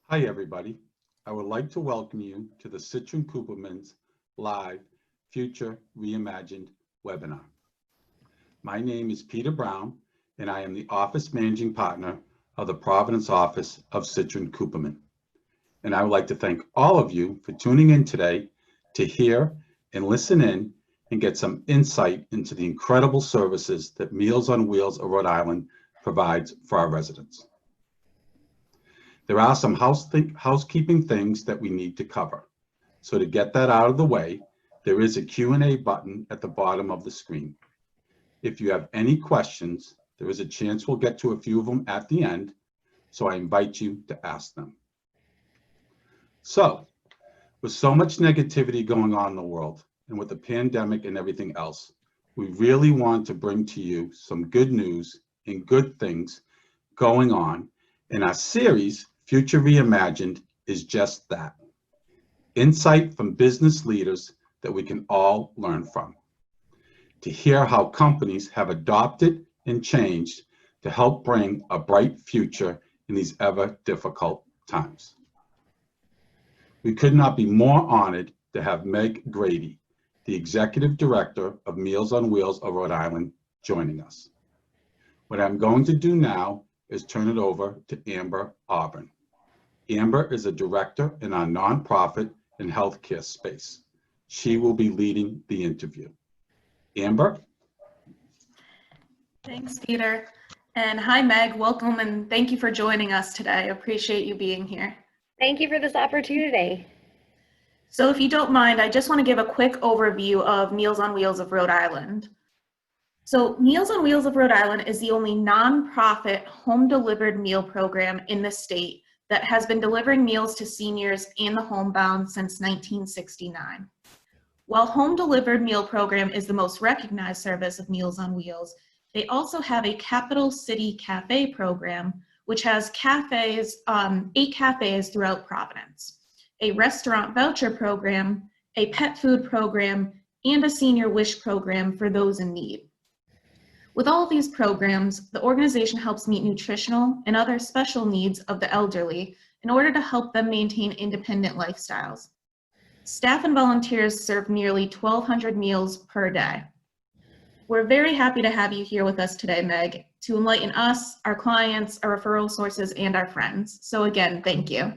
Hi, everybody. I would like to welcome you to the Citron Cooperman's live Future Reimagined webinar. My name is Peter Brown, and I am the Office Managing Partner of the Providence office of Citron Cooperman. And I would like to thank all of you for tuning in today to hear and listen in and get some insight into the incredible services that Meals on Wheels of Rhode Island provides for our residents. There are some housekeeping things that we need to cover. So to get that out of the way, there is a Q&A button at the bottom of the screen. If you have any questions, there is a chance we'll get to a few of them at the end, so I invite you to ask them. So, with so much negativity going on in the world, and with the pandemic and everything else, we really want to bring to you some good news and good things going on, and our series Future Reimagined is just that. Insight from business leaders that we can all learn from. To hear how companies have adopted and changed to help bring a bright future in these ever difficult times. We could not be more honored to have Meg Grady, the Executive Director of Meals on Wheels of Rhode Island, joining us. What I'm going to do now is turn it over to Amber Auburn. Amber is a director in our nonprofit and healthcare space. She will be leading the interview. Amber? Thanks, Peter. And hi, Meg. Welcome and thank you for joining us today. I appreciate you being here. Thank you for this opportunity. So if you don't mind, I just want to give a quick overview of Meals on Wheels of Rhode Island. So Meals on Wheels of Rhode Island is the only nonprofit home-delivered meal program in the state that has been delivering meals to seniors and the homebound since 1969. While home-delivered meal program is the most recognized service of Meals on Wheels, they also have a Capital City Cafe program, which has 8 cafes throughout Providence, a restaurant voucher program, a pet food program, and a senior wish program for those in need. With all of these programs, the organization helps meet nutritional and other special needs of the elderly in order to help them maintain independent lifestyles. Staff and volunteers serve nearly 1,200 meals per day. We're very happy to have you here with us today, Meg, to enlighten us, our clients, our referral sources, and our friends. So again, thank you.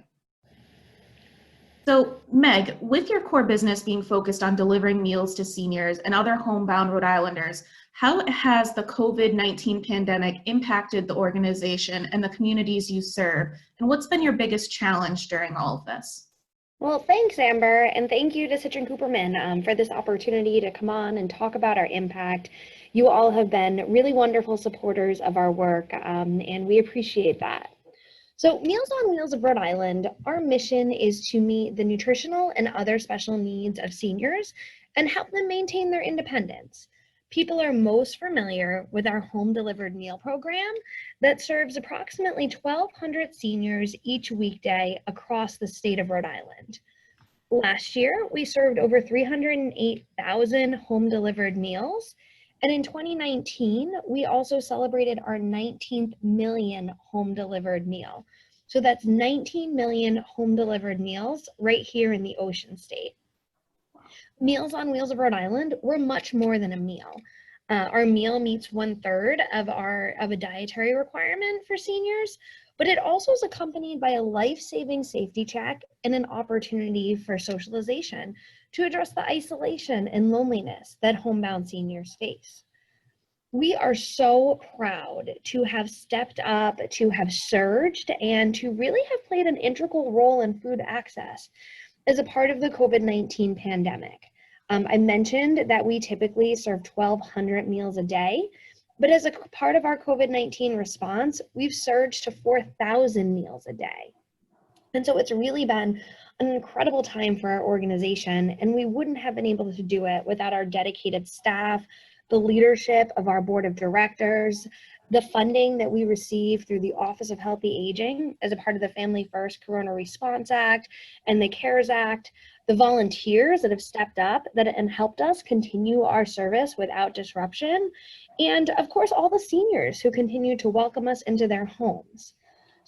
So Meg, with your core business being focused on delivering meals to seniors and other homebound Rhode Islanders, how has the COVID-19 pandemic impacted the organization and the communities you serve? And what's been your biggest challenge during all of this? Well, thanks, Amber, and thank you to Citron Cooperman for this opportunity to come on and talk about our impact. You all have been really wonderful supporters of our work, and we appreciate that. So Meals on Wheels of Rhode Island, our mission is to meet the nutritional and other special needs of seniors and help them maintain their independence. People are most familiar with our home delivered meal program that serves approximately 1,200 seniors each weekday across the state of Rhode Island. Last year, we served over 308,000 home delivered meals. And in 2019, we also celebrated our 19th million home delivered meal. So that's 19 million home delivered meals right here in the Ocean State. Meals on Wheels of Rhode Island, we're much more than a meal. Our meal meets 1/3 of a dietary requirement for seniors, but it also is accompanied by a life-saving safety check and an opportunity for socialization to address the isolation and loneliness that homebound seniors face. We are so proud to have stepped up, to have surged, and to really have played an integral role in food access as a part of the COVID-19 pandemic. I mentioned that we typically serve 1,200 meals a day, but as a part of our COVID-19 response, we've surged to 4,000 meals a day. And so it's really been an incredible time for our organization, and we wouldn't have been able to do it without our dedicated staff, the leadership of our board of directors, the funding that we receive through the Office of Healthy Aging as a part of the Family First Corona Response Act and the CARES Act, the volunteers that have stepped up and helped us continue our service without disruption, and of course all the seniors who continue to welcome us into their homes.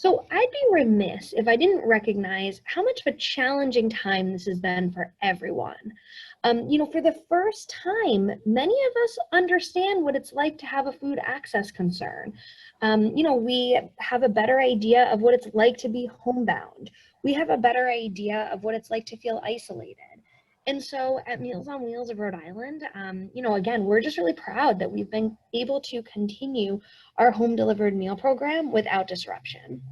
So I'd be remiss if I didn't recognize how much of a challenging time this has been for everyone. For the first time, many of us understand what it's like to have a food access concern. We have a better idea of what it's like to be homebound. We have a better idea of what it's like to feel isolated. And so at Meals on Wheels of Rhode Island, again, we're just really proud that we've been able to continue our home delivered meal program without disruption.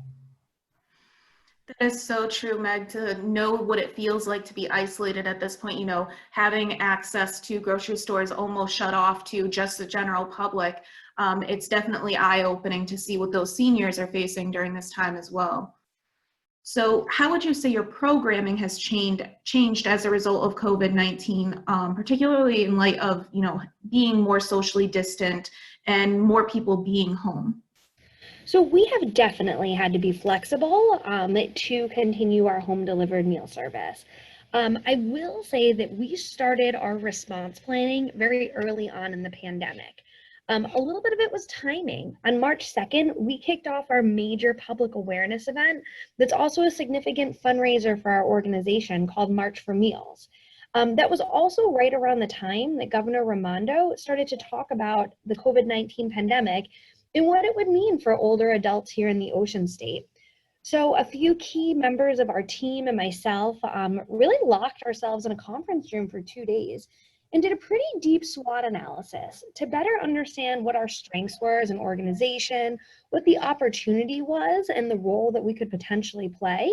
That is so true, Meg, to know what it feels like to be isolated at this point, having access to grocery stores almost shut off to just the general public. It's definitely eye-opening to see what those seniors are facing during this time as well. So how would you say your programming has changed as a result of COVID-19, particularly in light of, being more socially distant and more people being home? So we have definitely had to be flexible to continue our home delivered meal service. I will say that we started our response planning very early on in the pandemic. A little bit of it was timing. On March 2nd, we kicked off our major public awareness event that's also a significant fundraiser for our organization called March for Meals. That was also right around the time that Governor Raimondo started to talk about the COVID-19 pandemic and what it would mean for older adults here in the Ocean State. So a few key members of our team and myself really locked ourselves in a conference room for 2 days and did a pretty deep SWOT analysis to better understand what our strengths were as an organization, what the opportunity was, and the role that we could potentially play.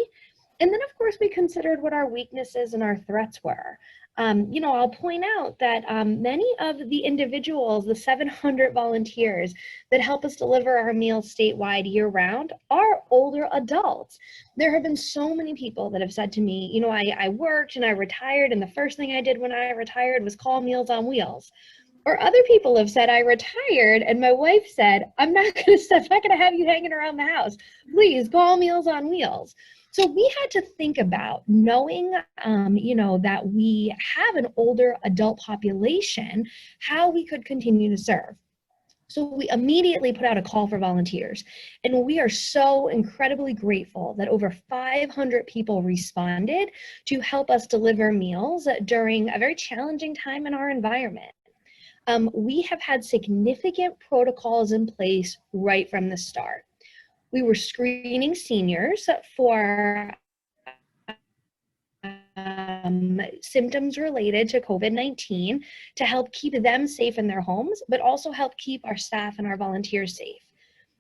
And then, of course, we considered what our weaknesses and our threats were. I'll point out that many of the individuals, the 700 volunteers that help us deliver our meals statewide year-round, are older adults. There have been so many people that have said to me, I worked and I retired, and the first thing I did when I retired was call Meals on Wheels. Or other people have said, I retired, and my wife said, I'm not going to have you hanging around the house. Please call Meals on Wheels. So we had to think about knowing, that we have an older adult population, how we could continue to serve. So we immediately put out a call for volunteers, and we are so incredibly grateful that over 500 people responded to help us deliver meals during a very challenging time in our environment. We have had significant protocols in place right from the start. We were screening seniors for symptoms related to COVID-19 to help keep them safe in their homes, but also help keep our staff and our volunteers safe.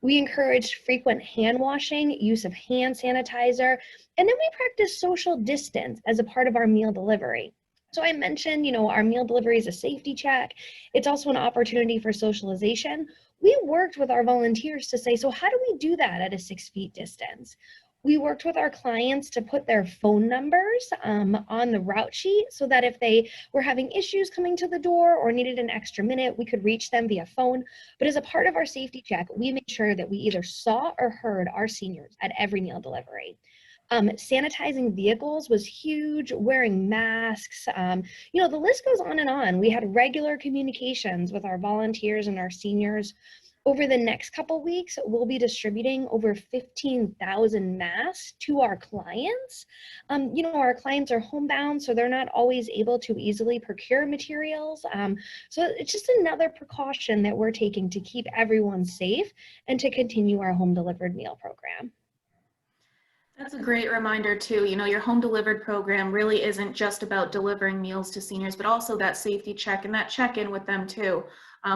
We encouraged frequent hand washing, use of hand sanitizer, and then we practiced social distance as a part of our meal delivery. So I mentioned, our meal delivery is a safety check. It's also an opportunity for socialization. We worked with our volunteers to say, so how do we do that at a 6 feet distance? We worked with our clients to put their phone numbers on the route sheet so that if they were having issues coming to the door or needed an extra minute, we could reach them via phone. But as a part of our safety check, we made sure that we either saw or heard our seniors at every meal delivery. Sanitizing vehicles was huge, wearing masks, the list goes on and on. We had regular communications with our volunteers and our seniors. Over the next couple weeks, we'll be distributing over 15,000 masks to our clients. Our clients are homebound, so they're not always able to easily procure materials. So it's just another precaution that we're taking to keep everyone safe and to continue our home delivered meal program. That's a great reminder too. Your home delivered program really isn't just about delivering meals to seniors, but also that safety check and that check-in with them too,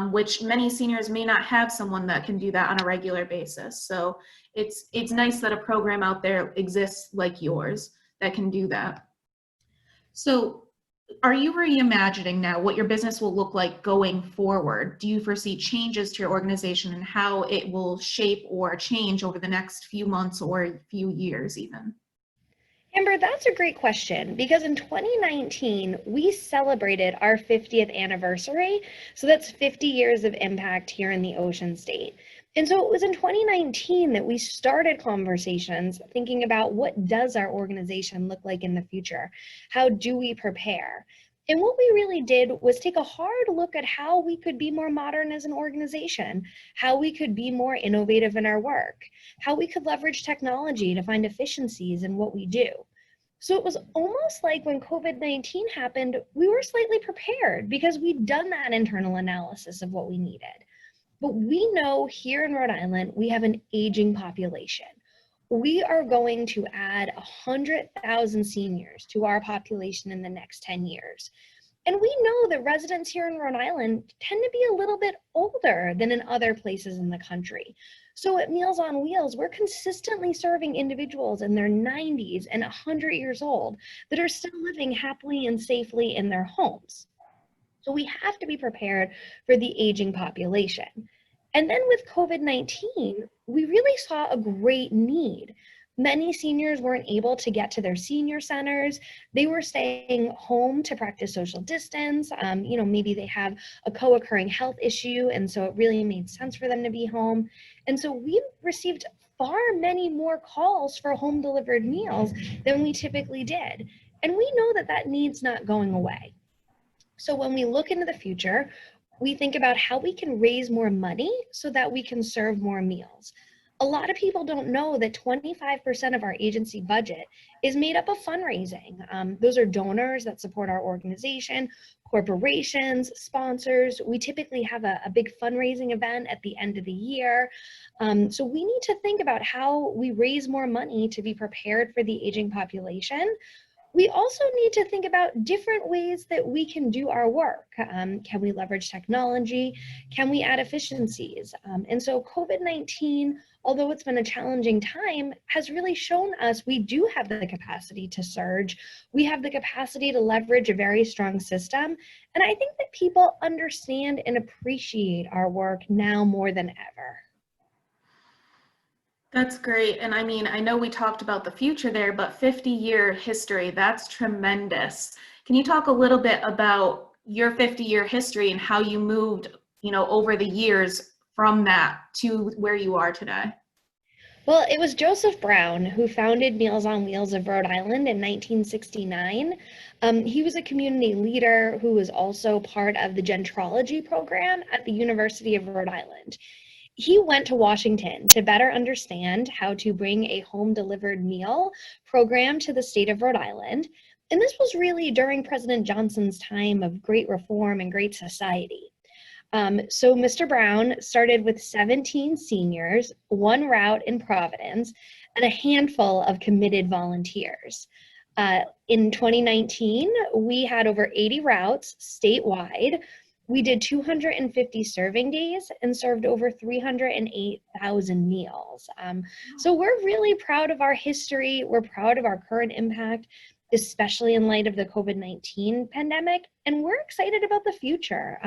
which many seniors may not have someone that can do that on a regular basis. So it's nice that a program out there exists like yours that can do that. So are you reimagining now what your business will look like going forward? Do you foresee changes to your organization and how it will shape or change over the next few months or few years even? Amber, that's a great question because in 2019, we celebrated our 50th anniversary. So that's 50 years of impact here in the Ocean State. And so it was in 2019 that we started conversations thinking about what does our organization look like in the future? How do we prepare? And what we really did was take a hard look at how we could be more modern as an organization, how we could be more innovative in our work, how we could leverage technology to find efficiencies in what we do. So it was almost like when COVID-19 happened, we were slightly prepared because we'd done that internal analysis of what we needed. But we know here in Rhode Island, we have an aging population. We are going to add 100,000 seniors to our population in the next 10 years. And we know that residents here in Rhode Island tend to be a little bit older than in other places in the country. So at Meals on Wheels, we're consistently serving individuals in their 90s and 100 years old that are still living happily and safely in their homes. So we have to be prepared for the aging population. And then with COVID-19, we really saw a great need. Many seniors weren't able to get to their senior centers. They were staying home to practice social distance. Maybe they have a co-occurring health issue, and so it really made sense for them to be home. And so we received far many more calls for home delivered meals than we typically did. And we know that that need's not going away. So when we look into the future, we think about how we can raise more money so that we can serve more meals. A lot of people don't know that 25% of our agency budget is made up of fundraising. Those are donors that support our organization, corporations, sponsors. We typically have a big fundraising event at the end of the year. So we need to think about how we raise more money to be prepared for the aging population. We also need to think about different ways that we can do our work. Can we leverage technology? Can we add efficiencies? And so COVID-19, although it's been a challenging time, has really shown us we do have the capacity to surge. We have the capacity to leverage a very strong system. And I think that people understand and appreciate our work now more than ever. That's great. And I mean, I know we talked about the future there, but 50-year history, that's tremendous. Can you talk a little bit about your 50-year history and how you moved, over the years from that to where you are today? Well, it was Joseph Brown who founded Meals on Wheels of Rhode Island in 1969. He was a community leader who was also part of the Gentrology program at the University of Rhode Island. He went to Washington to better understand how to bring a home delivered meal program to the state of Rhode Island. And this was really during President Johnson's time of great reform and great society. So Mr. Brown started with 17 seniors, one route in Providence, and a handful of committed volunteers. In 2019, we had over 80 routes statewide. We did 250 serving days and served over 308,000 meals. So we're really proud of our history. We're proud of our current impact, especially in light of the COVID-19 pandemic, and we're excited about the future.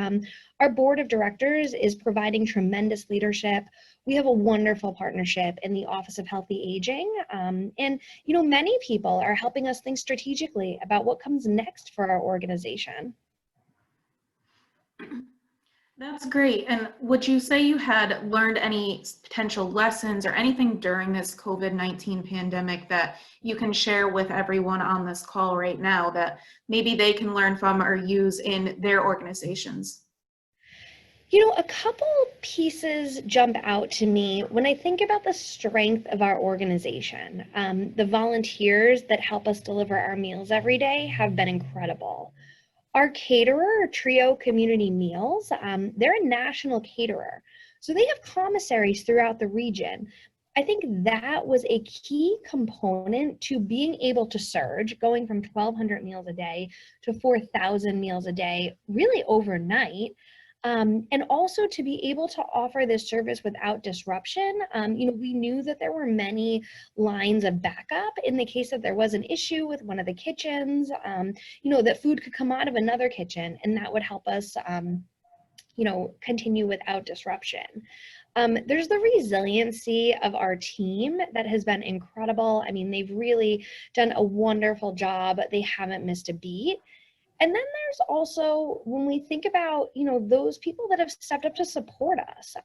Our board of directors is providing tremendous leadership. We have a wonderful partnership in the Office of Healthy Aging, and many people are helping us think strategically about what comes next for our organization. That's great. And would you say you had learned any potential lessons or anything during this COVID-19 pandemic that you can share with everyone on this call right now that maybe they can learn from or use in their organizations? A couple pieces jump out to me when I think about the strength of our organization. The volunteers that help us deliver our meals every day have been incredible. Our caterer, Trio Community Meals, they're a national caterer. So they have commissaries throughout the region. I think that was a key component to being able to surge, going from 1,200 meals a day to 4,000 meals a day, really overnight. And also to be able to offer this service without disruption. We knew that there were many lines of backup in the case that there was an issue with one of the kitchens, that food could come out of another kitchen, and that would help us, continue without disruption. There's the resiliency of our team that has been incredible. I mean, they've really done a wonderful job. They haven't missed a beat. And then there's also, when we think about, those people that have stepped up to support us,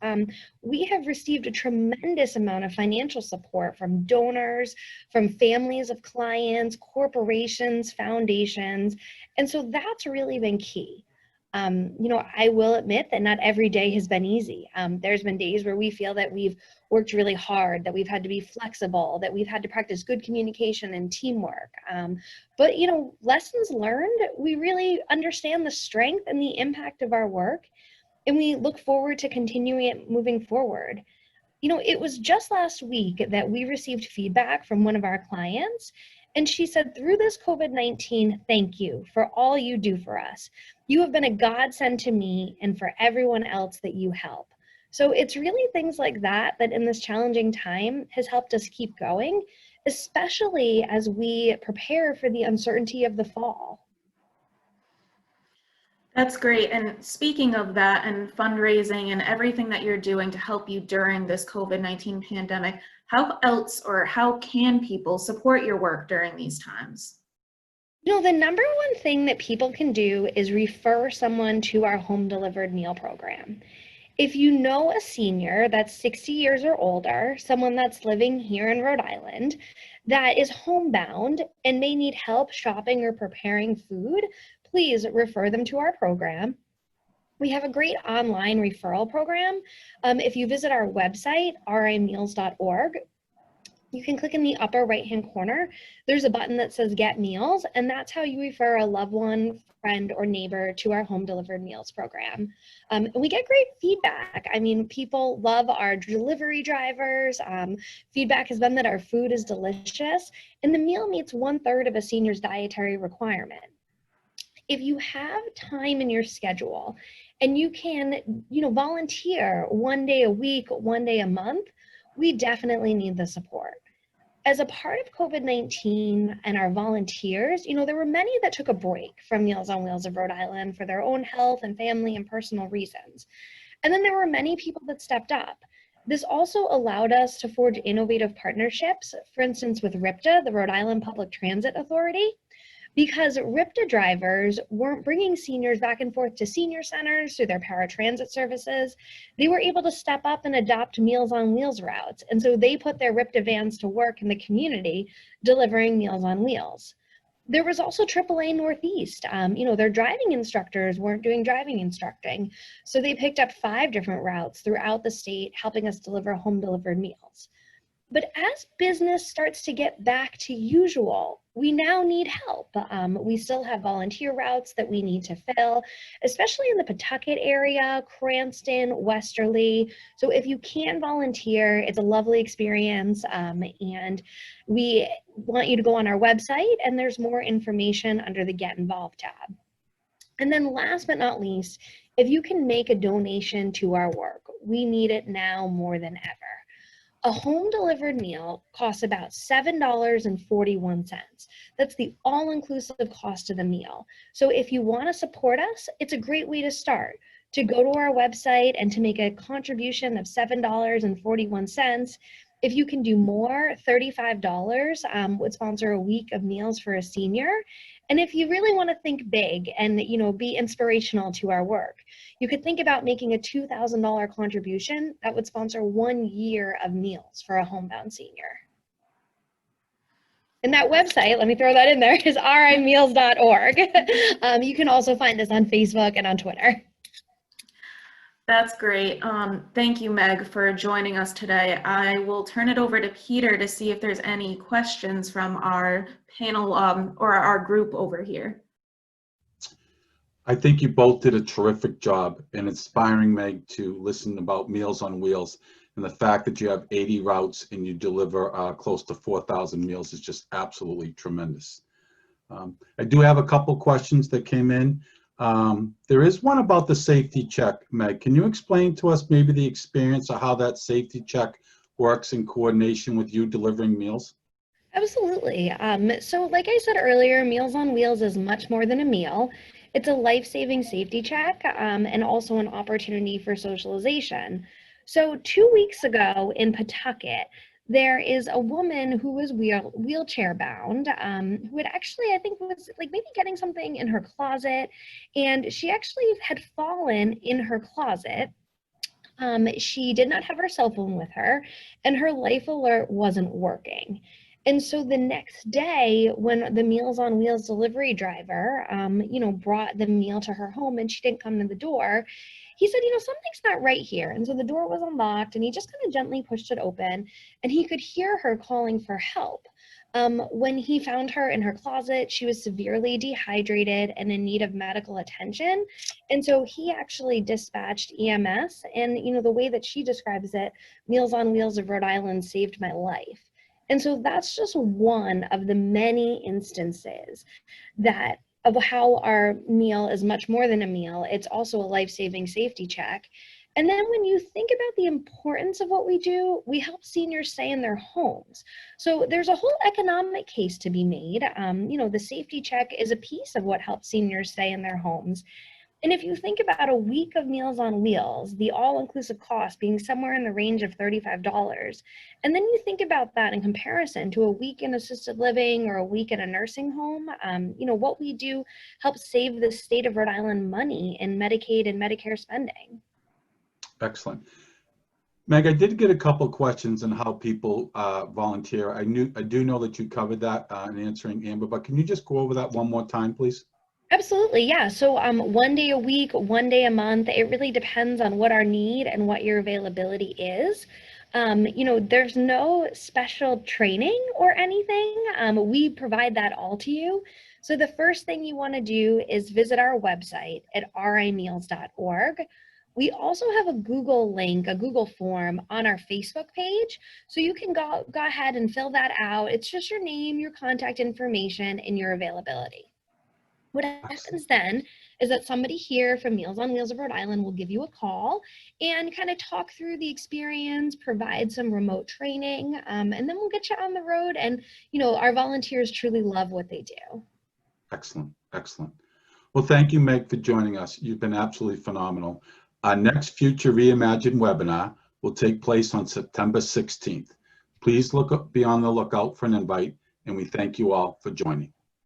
we have received a tremendous amount of financial support from donors, from families of clients, corporations, foundations. And so that's really been key. I will admit that not every day has been easy. There's been days where we feel that we've worked really hard, that we've had to be flexible, that we've had to practice good communication and teamwork. But lessons learned, we really understand the strength and the impact of our work, and we look forward to continuing it moving forward. It was just last week that we received feedback from one of our clients, and she said, through this COVID-19, thank you for all you do for us. You have been a godsend to me and for everyone else that you help. So it's really things like that in this challenging time has helped us keep going, especially as we prepare for the uncertainty of the fall. That's great. And speaking of that and fundraising and everything that you're doing to help you during this COVID-19 pandemic, how else or how can people support your work during these times? The number one thing that people can do is refer someone to our home delivered meal program. If you know a senior that's 60 years or older, someone that's living here in Rhode Island, that is homebound and may need help shopping or preparing food, please refer them to our program. We have a great online referral program. If you visit our website, rimeals.org, you can click in the upper right-hand corner. There's a button that says Get Meals, and that's how you refer a loved one, friend, or neighbor to our home delivered meals program. And we get great feedback. I mean, people love our delivery drivers. Feedback has been that our food is delicious, and the meal meets 1/3 of a senior's dietary requirement. If you have time in your schedule and you can, volunteer one day a week, one day a month, we definitely need the support. As a part of COVID-19 and our volunteers, there were many that took a break from Meals on Wheels of Rhode Island for their own health and family and personal reasons. And then there were many people that stepped up. This also allowed us to forge innovative partnerships, for instance, with RIPTA, the Rhode Island Public Transit Authority, because RIPTA drivers weren't bringing seniors back and forth to senior centers through their paratransit services. They were able to step up and adopt Meals on Wheels routes. And so they put their RIPTA vans to work in the community, delivering Meals on Wheels. There was also AAA Northeast. Their driving instructors weren't doing driving instructing. So they picked up 5 different routes throughout the state, helping us deliver home delivered meals. But as business starts to get back to usual, we now need help. We still have volunteer routes that we need to fill, especially in the Pawtucket area, Cranston, Westerly. So if you can volunteer, it's a lovely experience. And we want you to go on our website, and there's more information under the Get Involved tab. And then last but not least, if you can make a donation to our work, we need it now more than ever. A home delivered meal costs about $7.41. That's the all-inclusive cost of the meal. So if you want to support us, it's a great way to start, to go to our website and to make a contribution of $7.41. If you can do more, $35 would sponsor a week of meals for a senior. And if you really want to think big and be inspirational to our work, you could think about making a $2,000 contribution that would sponsor 1 year of meals for a homebound senior. And that website, let me throw that in there, is rimeals.org. You can also find us on Facebook and on Twitter. That's great. Thank you, Meg, for joining us today. I will turn it over to Peter to see if there's any questions from our panel or our group over here. I think you both did a terrific job in inspiring Meg to listen about Meals on Wheels, and the fact that you have 80 routes and you deliver close to 4,000 meals is just absolutely tremendous. I do have a couple questions that came in. There is one about the safety check, Meg. Can you explain to us maybe the experience of how that safety check works in coordination with you delivering meals? Absolutely. So like I said earlier, Meals on Wheels is much more than a meal. It's a life-saving safety check and also an opportunity for socialization. So 2 weeks ago in Pawtucket, there is a woman who was wheelchair bound, who had actually, I think, was like maybe getting something in her closet, and she actually had fallen in her closet. She did not have her cell phone with her, and her life alert wasn't working. And so the next day, when the Meals on Wheels delivery driver, brought the meal to her home and she didn't come to the door, he said, something's not right here. And so the door was unlocked and he just kind of gently pushed it open and he could hear her calling for help. When he found her in her closet, she was severely dehydrated and in need of medical attention. And so he actually dispatched EMS. And, the way that she describes it, Meals on Wheels of Rhode Island saved my life. And so that's just one of the many instances of how our meal is much more than a meal. It's also a life-saving safety check. And then when you think about the importance of what we do, we help seniors stay in their homes. So there's a whole economic case to be made. The safety check is a piece of what helps seniors stay in their homes. And if you think about a week of Meals on Wheels, the all-inclusive cost being somewhere in the range of $35, and then you think about that in comparison to a week in assisted living or a week in a nursing home, what we do helps save the state of Rhode Island money in Medicaid and Medicare spending. Excellent. Meg, I did get a couple questions on how people volunteer. I do know that you covered that in answering Amber, but can you just go over that one more time, please? Absolutely, yeah. So 1 day a week, 1 day a month, it really depends on what our need and what your availability is. There's no special training or anything. We provide that all to you. So the first thing you want to do is visit our website at rimeals.org. We also have a Google link, a Google form on our Facebook page. So you can go ahead and fill that out. It's just your name, your contact information, and your availability. What happens then is that somebody here from Meals on Wheels of Rhode Island will give you a call and kind of talk through the experience, provide some remote training, and then we'll get you on the road. And, our volunteers truly love what they do. Excellent, excellent. Well, thank you, Meg, for joining us. You've been absolutely phenomenal. Our next future Reimagine webinar will take place on September 16th. Please be on the lookout for an invite, and we thank you all for joining.